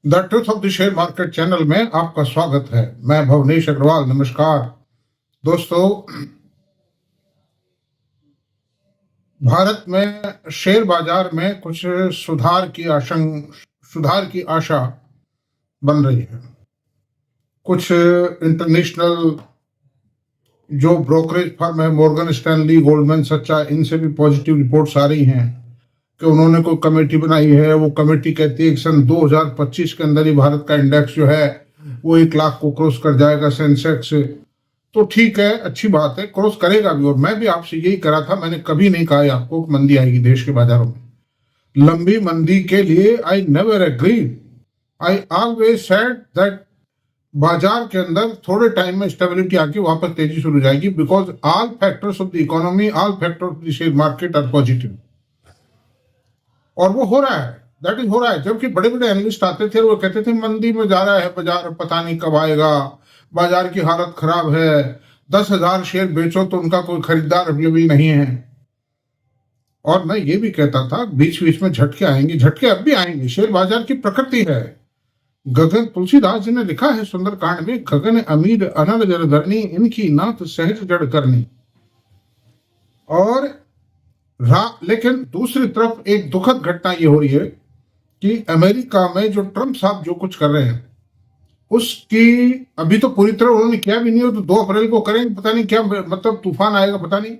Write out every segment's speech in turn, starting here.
The truth of the share market channel में आपका स्वागत है। मैं भवनेश अग्रवाल। नमस्कार दोस्तों। भारत में शेयर बाजार में कुछ सुधार की आशा बन रही है। कुछ इंटरनेशनल जो ब्रोकरेज फर्म है, मॉर्गन स्टैनली, गोल्डमैन सच्चा, इनसे भी पॉजिटिव रिपोर्ट्स आ रही हैं कि उन्होंने कोई कमेटी बनाई है। वो कमेटी कहती है कि सन 2025 के अंदर ही भारत का इंडेक्स जो है वो 1 लाख को क्रॉस कर जाएगा, सेंसेक्स। तो ठीक है, अच्छी बात है, क्रॉस करेगा भी। और मैं भी आपसे यही करा था, मैंने कभी नहीं कहा आपको मंदी आएगी देश के बाजारों में। लंबी मंदी के लिए I never agree. I always said that बाजार के अंदर थोड़े टाइम में स्टेबिलिटी आके वापस तेजी शुरू हो जाएगी, because all factors of the economy, all factors of the share market are positive. और वो हो रहा है, दैट इज हो रहा है। जबकि बड़े बड़े एनालिस्ट आते थे और वो कहते थे मंदी में जा रहा है बाजार, पता नहीं कब आएगा, बाजार की हालत खराब है, 10,000 शेयर बेचो तो उनका कोई खरीदार अवेलेबल नहीं है। और मैं ये भी कहता था बीच बीच में झटके आएंगे, झटके अब भी आएंगे, शेयर बाजार की प्रकृति है। गगन, तुलसीदास जी ने लिखा है सुंदरकांड में, गगन अमीर अनल जर धरनी, इनकी नाथ सहज जड़ करनी। और लेकिन दूसरी तरफ एक दुखद घटना ये हो रही है कि अमेरिका में जो ट्रंप साहब जो कुछ कर रहे हैं उसकी अभी तो पूरी तरह उन्होंने किया भी नहीं हो, तो 2 अप्रैल को करेंगे। पता नहीं क्या मतलब तूफान आएगा, पता नहीं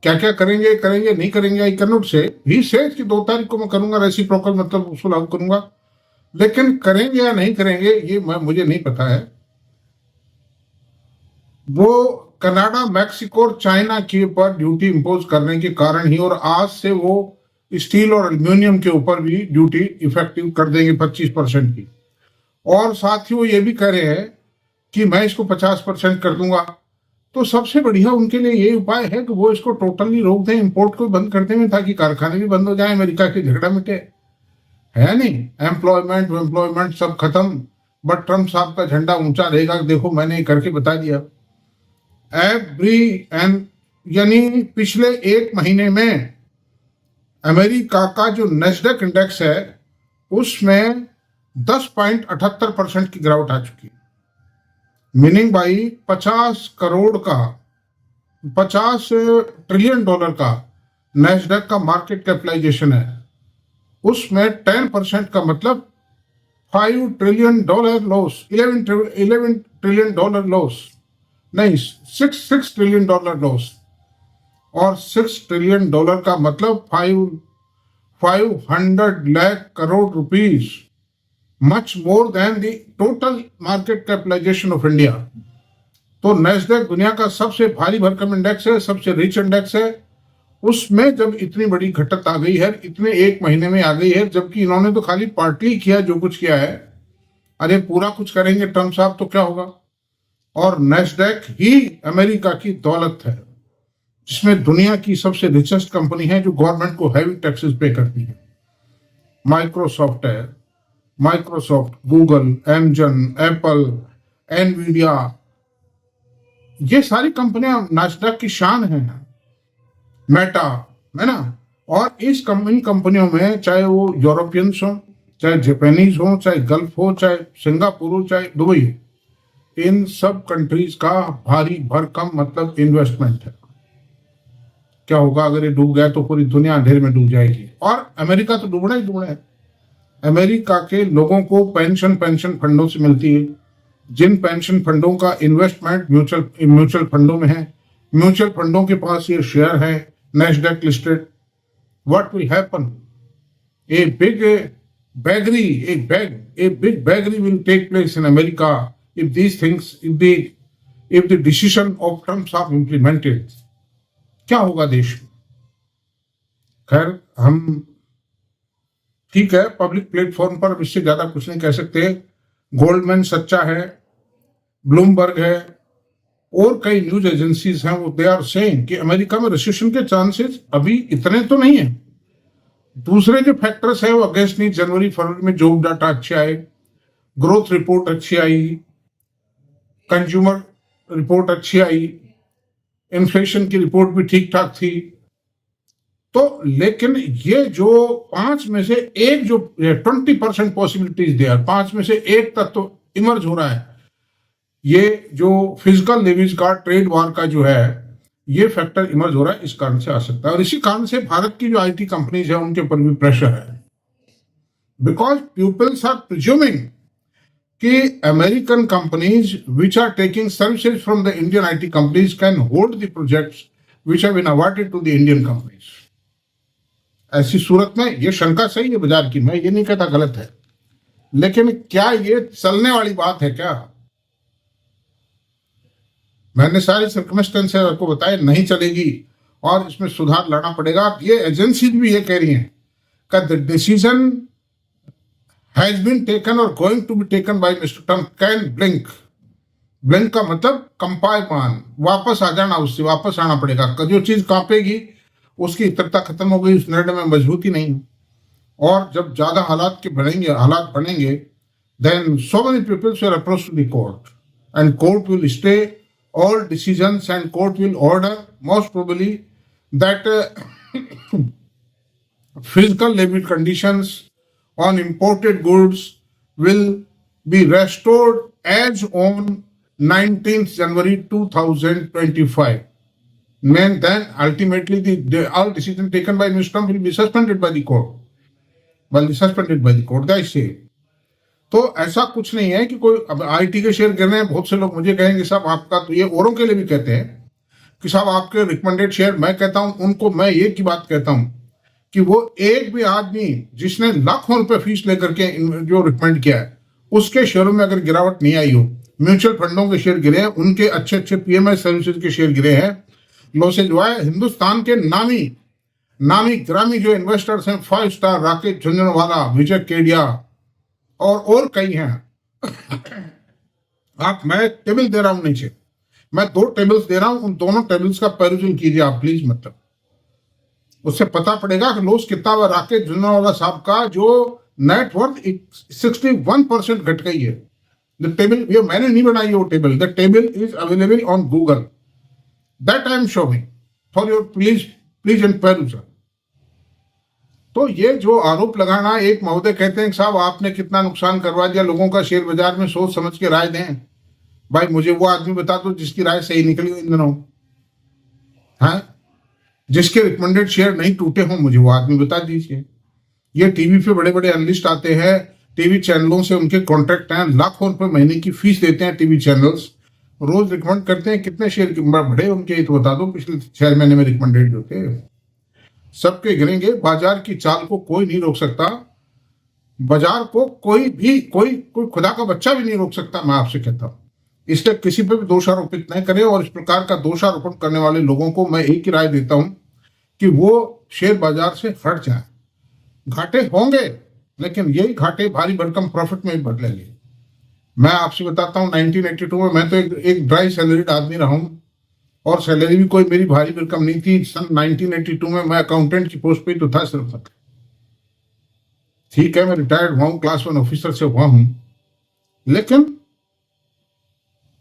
क्या क्या करेंगे नहीं करेंगे। आई कैन नॉट से ही सेज कि 2 तारीख को मैं करूंगा रेसिप्रोकल, मतलब उसको लागू करूंगा, लेकिन करेंगे या नहीं करेंगे ये मुझे नहीं पता है। वो कनाडा, मैक्सिको और चाइना के ऊपर ड्यूटी इंपोज करने के कारण ही, और आज से वो स्टील और एल्यूमिनियम के ऊपर भी ड्यूटी इफेक्टिव कर देंगे 25% की। और साथ ही वो ये भी कह रहे हैं कि मैं इसको 50% कर दूंगा। तो सबसे बढ़िया उनके लिए ये उपाय है कि वो इसको टोटली रोक दें, इंपोर्ट को बंद कर दें, ताकि कारखाने भी बंद हो जाए, अमेरिका के झगड़ा मिटे। है नहीं, एम्प्लॉयमेंट सब खत्म। बट ट्रंप साहब का झंडा ऊंचा रहेगा, देखो मैंने ये करके बता दिया। यानी पिछले 1 महीने में अमेरिका का जो नेस्डैक इंडेक्स है उसमें 10.78% की गिरावट आ चुकी है। मीनिंग भाई 50 ट्रिलियन डॉलर का नेस्डैक का मार्केट कैपिटलाइजेशन है, उसमें 10% का मतलब $5 trillion loss, 11 trillion dollar loss, नहीं 6 ट्रिलियन डॉलर लॉस। और $6 ट्रिलियन का मतलब 500 lakh crore rupees, much more than the total market capitalisation of India. तो नेस्डैक दुनिया का सबसे भारी भरकम इंडेक्स है, सबसे रिच इंडेक्स है। उसमें जब इतनी बड़ी घटत आ गई है, इतने 1 महीने में आ गई है, जबकि इन्होंने तो खाली पार्टली किया जो कुछ किया है। अरे पूरा कुछ करेंगे ट्रंप साहब तो क्या होगा। और नेस्डैक ही अमेरिका की दौलत है, जिसमें दुनिया की सबसे रिचेस्ट कंपनी है जो गवर्नमेंट को हैवी टैक्सेस पे करती है। माइक्रोसॉफ्ट है, गूगल, एमेजन, एप्पल, एनवीडिया, ये सारी कंपनियां नेस्डैक की शान है। मेटा, है ना। और इस कंपनियों में चाहे वो यूरोपियंस हो, चाहे जापानीज हो, चाहे गल्फ हो, चाहे सिंगापुर हो, चाहे दुबई हो, इन सब कंट्रीज का भारी भरकम मतलब इन्वेस्टमेंट है। क्या होगा अगर ये डूब गया तो पूरी दुनिया अंधेरे में डूब जाएगी। और अमेरिका तो डूबना ही डूबना है। अमेरिका के लोगों को पेंशन फंडों से मिलती है, जिन पेंशन फंडों का इन्वेस्टमेंट म्यूचुअल फंडों में है, म्यूचुअल फंडों के पास ये शेयर है Nasdaq listed. What will happen, a big baggery will take place in America if these things, if the decision of Trump are implemented. क्या होगा देश में। खैर, हम ठीक है, पब्लिक प्लेटफॉर्म पर इससे ज्यादा कुछ नहीं कह सकते। गोल्डमैन सच्चा है, ब्लूमबर्ग है, और कई न्यूज एजेंसीज हैं, वो दे आर सेइंग कि अमेरिका में रिसेशन के चांसेस अभी इतने तो नहीं है। दूसरे जो फैक्टर्स है वो अगस्त नहीं, जनवरी फरवरी में जॉब डाटा अच्छे आए, ग्रोथ रिपोर्ट अच्छी आई, कंज्यूमर रिपोर्ट अच्छी आई, इन्फ्लेशन की रिपोर्ट भी ठीक ठाक थी। तो लेकिन ये जो 5 में से एक जो 20% पॉसिबिलिटीज दे, 5 में से एक तक तो इमर्ज हो रहा है, ये जो फिजिकल लेवरेज का, ट्रेड वॉर का जो है, ये फैक्टर इमर्ज हो रहा है, इस कारण से आ सकता है। और इसी कारण से भारत की जो आईटी कंपनीज है उनके ऊपर भी प्रेशर है, बिकॉज पीपल्स आर प्रिज्यूमिंग कि American companies which are taking services from the Indian IT companies can hold the projects which have been awarded to the Indian companies. ऐसी सूरत में ये शंका सही है बाजार की, मैं ये नहीं कहता गलत है, लेकिन क्या ये चलने वाली बात है क्या? मैंने सारी सर्कमस्टेंसेस आपको बताए, नहीं चलेगी और इसमें सुधार लाना पड़ेगा। ये एजेंसीज भी ये कह रही हैं कि the decision has been taken और going to be taken by mister Trump can blink. Blink का मतलब कंपायमान, वापस आ जाना, उससे वापस आना पड़ेगा। जो चीज कांपेगी उसकी इतरता खत्म हो गई, उस निर्णय में मजबूती नहीं। और जब ज्यादा हालात बनेंगे then so many people will approach to the court and court will stay all decisions and court will order most probably that physical limit conditions on imported goods will be restored as on 19th January 2025. Then ultimately all decision taken by Mr. Trump will be suspended by the court. They say. तो ऐसा कुछ नहीं है कि कोई, अब IT के share गिर रहे हैं, बहुत से लोग मुझे कहेंगे साहब आपका, तो ये औरों के लिए भी कहते हैं कि साहब आपके रिकमेंडेड शेयर, मैं कहता हूं उनको, मैं एक की बात कहता हूं कि वो एक भी आदमी जिसने लाखों रुपए फीस लेकर के जो रिकमेंड किया है उसके शेयरों में अगर गिरावट नहीं आई हो, म्यूचुअल फंडों के शेयर गिरे हैं, उनके अच्छे अच्छे पीएमएस सर्विसेज के शेयर गिरे हैं, लॉसेज हुआ है। हिंदुस्तान के नामी ग्रामी जो इन्वेस्टर्स हैं, 5 स्टार, राकेश झुंझुनवाला, विजय केडिया और कई हैं। आप, मैं टेबल दे रहा हूं नीचे, मैं 2 टेबल्स दे रहा हूं, उन दोनों टेबल्स का परचून कीजिए आप प्लीज, मतलब उससे पता पड़ेगा कि लॉस कितना हुआ। राकेश झुंझुनवाला साहब का जो नेटवर्थ 61% घट गई है। द टेबल, ये मैंने नहीं बनाई वो table, the table is available on Google, that I am showing for your please and परचून। तो ये जो आरोप लगाना, एक महोदय कहते हैं साहब आपने कितना नुकसान करवा दिया लोगों का शेयर बाजार में, सोच समझ के राय दें। भाई मुझे वो आदमी बता दो जिसकी राय सही निकली हो इन दिनों, हाँ, जिसके रिकमेंडेड शेयर नहीं टूटे हों, मुझे वो आदमी बता दीजिए। ये टीवी पे बड़े बड़े एनालिस्ट आते हैं, टीवी चैनलों से उनके कॉन्ट्रैक्ट हैं, लाखों रुपए महीने की फीस देते हैं टीवी चैनल्स, रोज रिकमेंड करते हैं, कितने शेयर बढ़े उनके तो बता दो पिछले 6 महीने में रिकमेंडेड जो थे, सबके गिरेंगे। बाजार की चाल को कोई नहीं रोक सकता, बाजार को कोई खुदा का बच्चा भी नहीं रोक सकता, मैं आपसे कहता हूं। इसलिए किसी पे भी दोषारोपित नहीं करें, और इस प्रकार का दोषारोपण करने वाले लोगों को मैं एक ही राय देता हूं कि वो शेयर बाजार से हट जाए। घाटे होंगे, लेकिन यही घाटे भारी भरकम प्रॉफिट में ही बदलेंगे। मैं आपसे बताता हूं 1982 में मैं तो एक ड्राई सैलरीड आदमी रहा हूं, और सैलरी भी कोई मेरी भारी भरकम नहीं थी। सन 1982 में मैं अकाउंटेंट की पोस्ट पे तो था सिर्फ, ठीक है मैं रिटायर्ड हुआ हूं, क्लास 1 ऑफिसर से हुआ हूं, लेकिन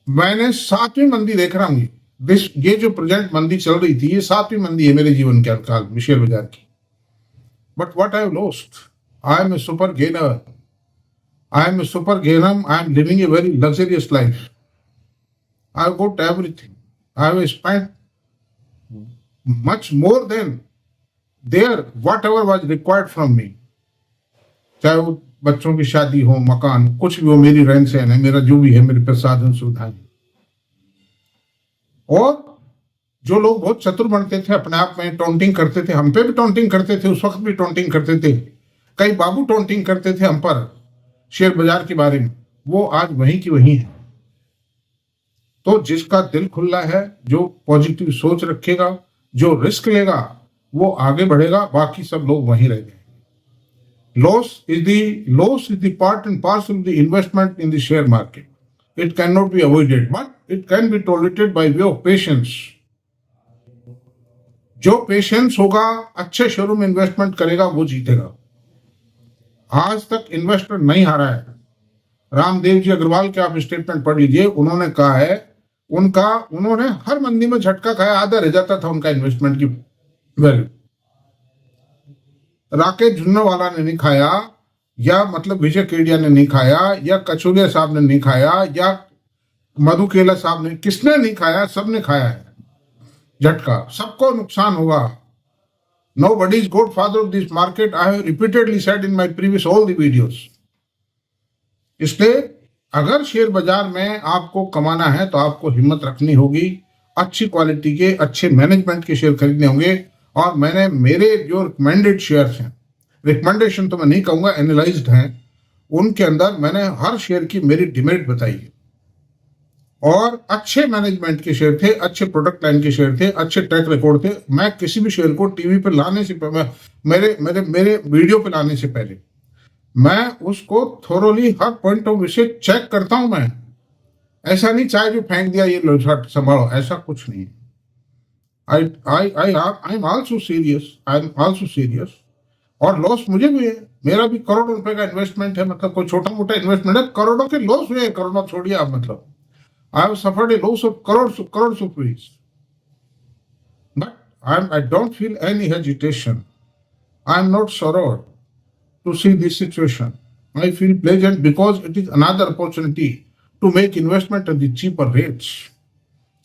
मैंने 7वीं मंदी देख रहा हूं। ये जो प्रेजेंट मंदी चल रही थी, ये 7वीं मंदी है मेरे जीवन के काल में शेयर बाजार की। But what I have lost, I am a super gainer, I am living a very luxurious life, I have got everything, I have spent much more than whatever was required from me. चाहे वो बच्चों की शादी हो, मकान, कुछ भी हो, मेरी रहन सहन है, मेरा जो भी है, मेरे पास साधन सुविधाएं। और जो लोग बहुत चतुर बनते थे, अपने आप में टॉन्टिंग करते थे, हम पे भी टॉन्टिंग करते थे, उस वक्त भी टॉन्टिंग करते थे, कई बाबू टॉन्टिंग करते थे हम पर शेयर बाजार के बारे में, वो आज वहीं की वहीं है। तो जिसका दिल खुला है, जो पॉजिटिव सोच रखेगा, जो रिस्क लेगा, वो आगे बढ़ेगा, बाकी सब लोग वहीं रह जाएंगे। Loss is the part and parcel of the investment in the share market. It can not be avoided, but it can be tolerated by way of patience. जो पेशेंस होगा, अच्छे शेयरों में इन्वेस्टमेंट करेगा, वो जीतेगा। आज तक इन्वेस्टर नहीं हारा है। रामदेव जी अग्रवाल के आप स्टेटमेंट पढ़ लीजिए, उन्होंने कहा है उन्होंने हर मंदी में झटका खाया, आधा रह जाता था उनका इन्वेस्टमेंट की वैल्यू। राकेश झुनवाला ने नहीं खाया, या मतलब विजय केडिया ने नहीं खाया, या कचौलिया साहब ने नहीं खाया, या मधु केला साहब ने, किसने नहीं खाया? सबने खाया है झटका, सबको नुकसान हुआ। Nobody is godfather of this market. I have repeatedly said in my previous all the videos. इसलिए अगर शेयर बाजार में आपको कमाना है तो आपको हिम्मत रखनी होगी, अच्छी क्वालिटी के अच्छे मैनेजमेंट के शेयर खरीदने होंगे। और मैंने मेरे जो रिकमेंडेड शेयर्स हैं, रिकमेंडेशन तो मैं नहीं कहूँगा, एनालाइज्ड हैं, उनके अंदर मैंने हर शेयर की मेरी डिमेरिट बताई है। और अच्छे मैनेजमेंट के शेयर थे, अच्छे प्रोडक्ट लाइन के शेयर थे, अच्छे ट्रैक रिकॉर्ड थे। मैं किसी भी शेयर को टीवी पे लाने से पहले, मेरे मेरे मेरे वीडियो पे लाने से पहले मैं उसको thoroughly her point of view से चेक करता हूं। मैं ऐसा नहीं चाहे जो फेंक दिया ये लो झट संभालो, ऐसा कुछ नहीं। I am also serious. और लॉस मुझे भी है, मेरा भी करोड़ों रुपए का इन्वेस्टमेंट है, मतलब कोई छोटा मोटा इन्वेस्टमेंट है, करोड़ों के लॉस हुए, करोड़ों छोड़िए आप, मतलब I have suffered a loss of crores of rupees. But I don't feel any hesitation. I am not sorrowed to see this situation. I feel pleasant because it is another opportunity to make investment at the cheaper rates.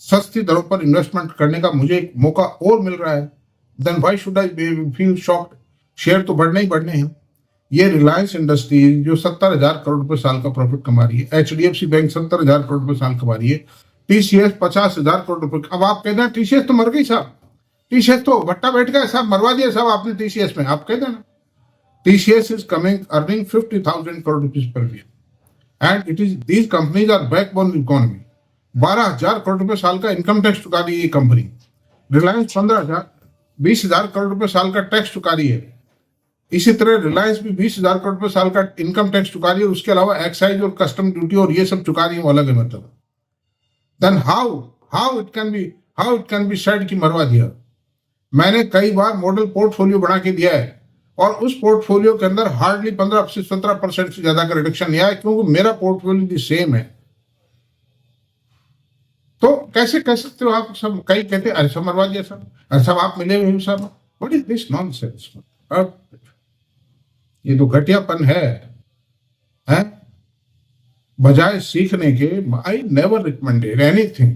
सस्ती दरों पर investment करने का मुझे एक मौका और मिल रहा है। Then why should I feel shocked? Share तो बढ़ने ही बढ़ने हैं। ये रिलायंस इंडस्ट्रीज जो 70,000 करोड़ रुपए साल का प्रॉफिट कमा रही है, HDFC बैंक 70,000 करोड़ रुपए साल कमा रही है, TCS 50,000 करोड़ रुपए। अब आप कहते हैं TCS तो मर गई साहब, TCS तो भट्टा बैठ गया साहब, मरवा दिया साहब आपने TCS में। आप कहते हैं ना, TCS is earning 50,000 crore rupees per year, and these companies are backbone of the economy. 12,000 crore रुपए साल का इनकम टैक्स चुका रही है ये कंपनी। रिलायंस 20,000 करोड़ रुपए साल का टैक्स चुका रही है। इसी तरह रिलायंस भी 20,000 करोड़ रुपए साल का इनकम टैक्स चुका रही है, उसके अलावा एक्साइज और कस्टम ड्यूटी और ये सब चुका रही है, अलग है मतलब। Then how it can be said कि मरवा दिया। मैंने कई बार मॉडल पोर्टफोलियो बना के दिया है और उस पोर्टफोलियो के अंदर हार्डली 15 से 17% से ज्यादा का रिडक्शन नहीं आया, क्योंकि मेरा पोर्टफोलियो भी सेम है। तो कैसे कह सकते हो आप? सब कई कहते हैं अरे सब मरवा दिया सर, अरे सब आप मिले हुए सब, व्हाट इज दिस नॉनसेंस? ये तो घटियापन है, हैं? बजाय सीखने के, I never recommended anything.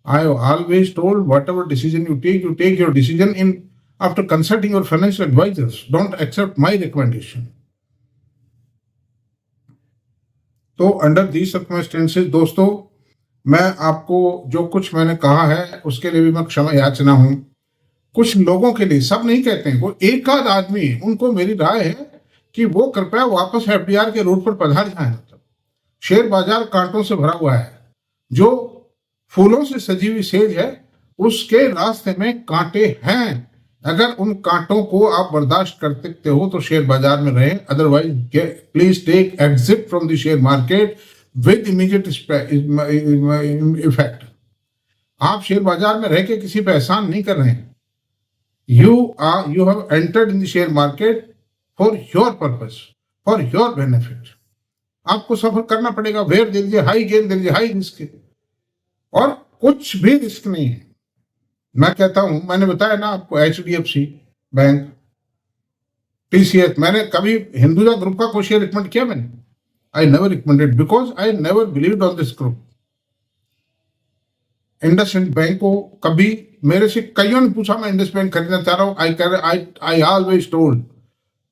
I have always told whatever decision you take your decision in after consulting your financial advisors. Don't accept my recommendation. तो अंडर these circumstances दोस्तों, मैं आपको जो कुछ मैंने कहा है उसके लिए भी मैं क्षमा याचना हूं। कुछ लोगों के लिए, सब नहीं कहते हैं, वो एक आध आदमी, उनको मेरी राय है कि वो कृपया वापस FDR के रूट पर पधार जाए। मतलब शेयर बाजार कांटों से भरा हुआ है, जो फूलों से सजी हुई सेज है उसके रास्ते में कांटे हैं। अगर उन कांटों को आप बर्दाश्त कर सकते हो तो शेयर बाजार में रहें, otherwise please take exit from the share market with immediate effect. आप शेयर बाजार में रह के किसी पे एहसान नहीं कर रहे हैं। You have entered in the share market for your purpose, for your benefit. आपको सफर करना पड़ेगा, वेयर दे दीजिए हाई गेन, दे दीजिए हाई रिस्क, और कुछ भी रिस्क नहीं है। मैं कहता हूं, मैंने बताया ना आपको, HDFC बैंक, TCS, मैंने कभी हिंदुजा ग्रुप का कोई शेयर रिकमेंड किया? मैंने I never recommended because I never believed on this group. IndusInd bank को कभी मेरे से कईयों ने पूछा मैं इंडस बैंक खरीदना चाह रहा हूं, आई ऑलवेज टोल्ड,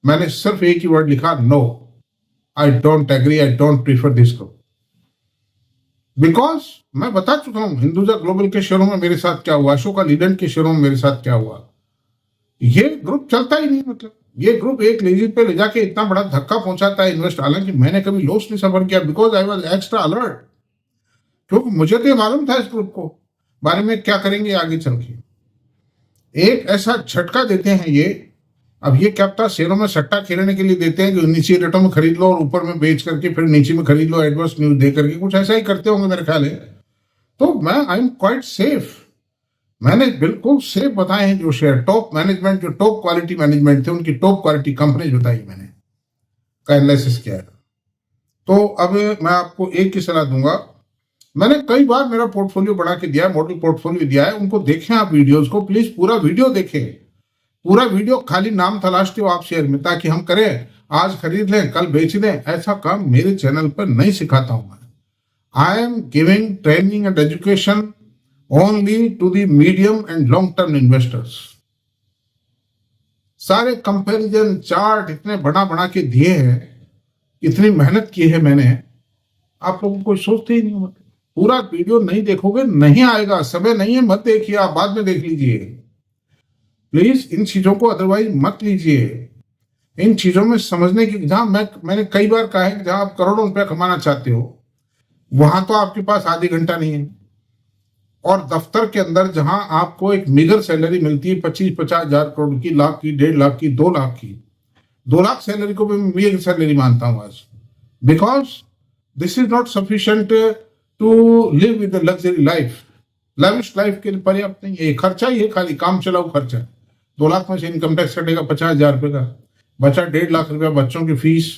मैंने सिर्फ एक ही वर्ड लिखा, no, I don't agree, I don't prefer this group. Because मैं बता चुका हूं हिंदुजा ग्लोबल के शेयरों में मेरे साथ क्या हुआ, अशोका लीलैंड के शेयरों में मेरे साथ क्या हुआ। ये ग्रुप चलता ही नहीं, मतलब ये ग्रुप एक लेजी पे ले जाके इतना बड़ा धक्का पहुंचाता है इन्वेस्ट। हालांकि मैंने कभी लॉस नहीं सफर किया, because I was extra alert, क्योंकि मुझे तो मालूम था इस ग्रुप को बारे में क्या करेंगे आगे चल के। एक ऐसा झटका देते हैं ये, अब ये क्या पता शेयरों में सट्टा खेलने के लिए देते हैं कि नीचे रेटों में खरीद लो और ऊपर में बेच करके फिर नीचे में खरीद लो, एडवर्स न्यूज दे करके, कुछ ऐसा ही करते होंगे मेरे ख्याल है। तो मैं आई एम क्वाइट सेफ, मैंने बिल्कुल सेफ बताए हैं जो शेयर, टॉप मैनेजमेंट, जो टॉप क्वालिटी मैनेजमेंट थे, उनकी टॉप क्वालिटी कंपनीज बताई मैंने, का एनालिसिस किया है। तो अब मैं आपको एक ही सलाह दूंगा, मैंने कई बार मेरा पोर्टफोलियो बना के दिया है, मॉडल पोर्टफोलियो दिया है, उनको देखें आप वीडियोज को, प्लीज पूरा वीडियो देखें। पूरा वीडियो खाली नाम तलाशते हो आप शेयर में, ताकि हम करें, आज खरीद लें कल बेच दें। ऐसा काम मेरे चैनल पर नहीं सिखाता हूं मैं। I am giving training and education only to the medium and long term investors. सारे कंपैरिजन चार्ट इतने बना बना के दिए हैं, इतनी मेहनत की है मैंने, आप लोगों को सोचते ही नहीं। मतलब पूरा वीडियो नहीं देखोगे नहीं आएगा, समय नहीं है, मत देखिए, आप बाद में देख लीजिए प्लीज। इन चीजों को अदरवाइज मत लीजिए। इन चीजों में समझने की, जहां मैंने कई बार कहा है कि जहां आप करोड़ों रुपया कमाना चाहते हो वहां तो आपके पास आधी घंटा नहीं है। और दफ्तर के अंदर जहां आपको एक मीगर सैलरी मिलती है 25-50 हजार करोड़ की, लाख की, 1.5 लाख की, 2 लाख की, 2 लाख सैलरी को भी मीगर सैलरी मानता हूं आज। Because this is not sufficient to live with luxury life. Lavish life के लिए पर्याप्त नहीं है। खर्चा ही है, खाली काम चलाओ खर्चा। 2 लाख में से इनकम टैक्स कटेगा 50,000 रुपए का, बचा 1.5 लाख रुपया बच्चों की फीस,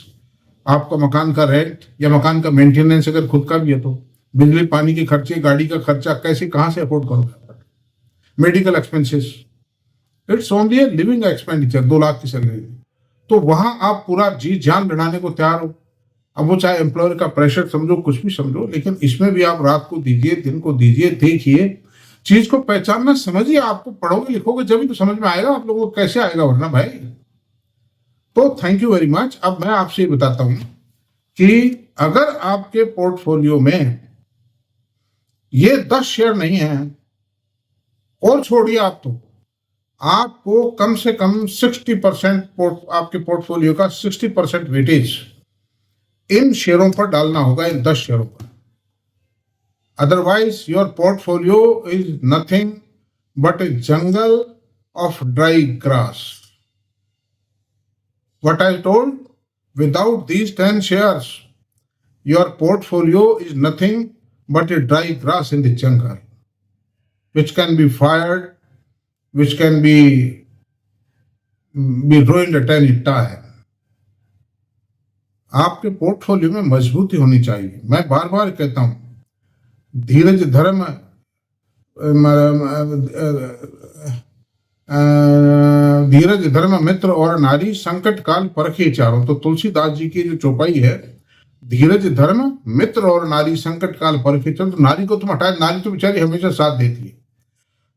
आपका मकान का रेंट या मकान का मेंटेनेंस अगर खुद का भी है तो, बिजली पानी के खर्चे, गाड़ी का खर्चा, कैसे कहां से अफोर्ड करोगे? Medical expenses, it's only a living expenditure 2 lakh की सैलरी। तो वहां आप पूरा जी जान लड़ाने को तैयार हो। अब वो चाहे एम्प्लॉयर का प्रेशर समझो, कुछ भी समझो, लेकिन इसमें भी आप रात को दीजिए, दिन को दीजिए, देखिए, चीज को पहचानना समझिए। आपको पढ़ोगे लिखोगे जब तो समझ में आएगा, आप लोगों को कैसे आएगा वरना भाई। तो थैंक यू वेरी मच। अब मैं आपसे ये बताता हूं कि अगर आपके पोर्टफोलियो में ये 10 शेयर नहीं है, और छोड़िए आप, तो आपको कम से कम 60% आपके पोर्टफोलियो का 60% वेटेज इन शेयरों पर डालना होगा, इन 10 शेयरों पर। Otherwise your portfolio is nothing but A jungle of dry grass. What I told, without these 10 shares, your portfolio is nothing but a dry grass in the jungle, which can be fired, which can be ruined at any time. आपके portfolio में मजबूती होनी चाहिए। मैं बार बार कहता हूं, धीरज धर्म धीरज धर्म मित्र और नारी, संकट काल परखे चारों। तो तुलसीदास जी की जो चौपाई है, धीरज धर्म मित्र और नारी, संकट काल परखे चारों। तो नारी को तुम हटाए, नारी तो बेचारी हमेशा साथ देती है।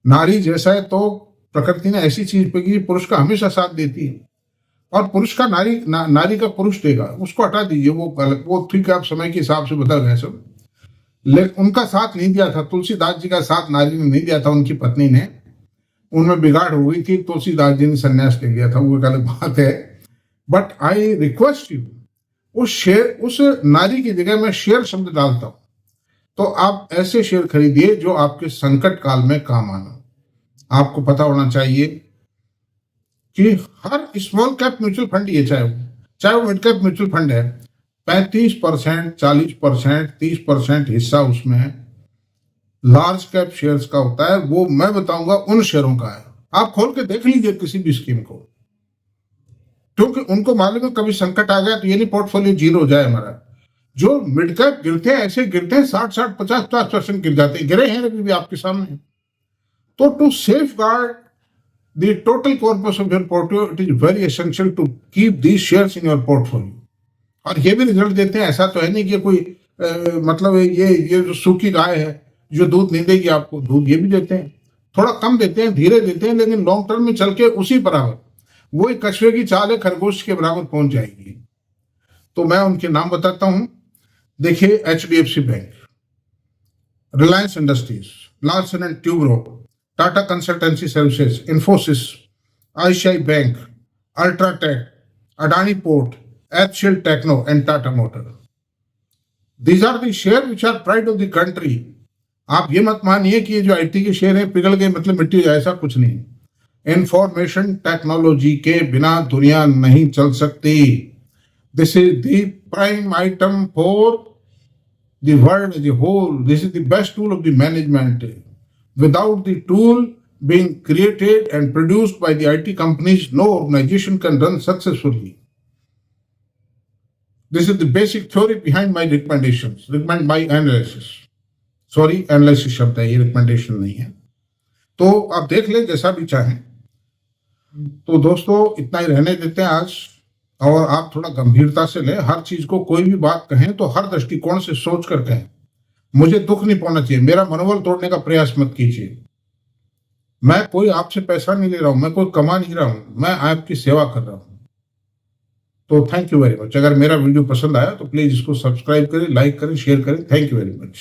नारी जैसा है तो प्रकृति ने ऐसी चीज पे की, पुरुष का हमेशा साथ देती है, और पुरुष का नारी का पुरुष देगा। उसको हटा दीजिए, वो ठीक है, आप समय के हिसाब से बदल गए सब, लेकिन उनका साथ नहीं दिया था। तुलसीदास जी का साथ नारी ने नहीं दिया था, उनकी पत्नी ने, उनमें बिगाड़ हो गई थी, तुलसीदास जी ने संन्यास ले लिया था, वो एक अलग बात है। बट आई रिक्वेस्ट यू, उस नारी की जगह मैं शेयर शब्द डालता हूं, तो आप ऐसे शेयर खरीदिए जो आपके संकट काल में काम आना। आपको पता होना चाहिए कि हर स्मॉल कैप म्यूचुअल फंड, ये चाहे वो मिड कैप म्यूचुअल फंड है, 35%, 40%, 30% हिस्सा उसमें लार्ज कैप शेयर्स का होता है। वो मैं बताऊंगा उन शेयरों का है। आप खोल के देख लीजिए किसी भी स्कीम को, क्योंकि उनको मालूम है कभी संकट आ गया तो ये नहीं पोर्टफोलियो जीरो हो जाए हमारा। जो मिड कैप गिरते हैं, ऐसे गिरते हैं 60, 50% गिर जाते हैं, गिरे हैं अभी भी आपके सामने। तो to safeguard the total corpus of your portfolio, it is very essential to keep these shares in your portfolio. और ये भी रिजल्ट देते हैं, ऐसा तो है नहीं कि कोई मतलब ये जो सूखी गाय है जो दूध नहीं देगी आपको, दूध ये भी देते हैं, थोड़ा कम देते हैं, धीरे देते हैं, लेकिन लॉन्ग टर्म में चल के उसी बराबर, वही कछुए की चाल है, खरगोश के बराबर पहुंच जाएगी। तो मैं उनके नाम बताता हूं। देखिए, HDFC bank, Reliance Industries, Larsen and Toubro, Tata Consultancy Services, Infosys, ICICI bank, UltraTech, Adani port, HCL techno and Tata motor. These are the share which are pride of the country. आप ये मत मानिए कि ये जो IT के शेयर है पिघल गए मतलब मिट्टी, ऐसा कुछ नहीं। इंफॉर्मेशन टेक्नोलॉजी के बिना दुनिया नहीं चल सकती। This is the prime item for the world as a whole. This is the best tool of the management. Without the tool being created and produced by the IT companies, no organization can run successfully. This is the basic theory behind my recommendations, my analysis. Sorry, analysis शब्द है, ये recommendation नहीं है। तो आप देख ले जैसा भी चाहें। तो दोस्तों इतना ही रहने देते हैं आज, और आप थोड़ा गंभीरता से लें हर चीज को। कोई भी बात कहें तो हर दृष्टिकोण से सोच कर कहें। मुझे दुख नहीं पहुंचना चाहिए, मेरा मनोबल तोड़ने का प्रयास मत कीजिए। मैं कोई आपसे पैसा नहीं ले रहा हूं, मैं कोई कमा नहीं रहा हूं, मैं आपकी सेवा कर रहा हूं। तो थैंक यू वेरी मच। अगर मेरा वीडियो पसंद आया तो प्लीज इसको सब्सक्राइब करें, लाइक करें, शेयर करें। Thank you very much.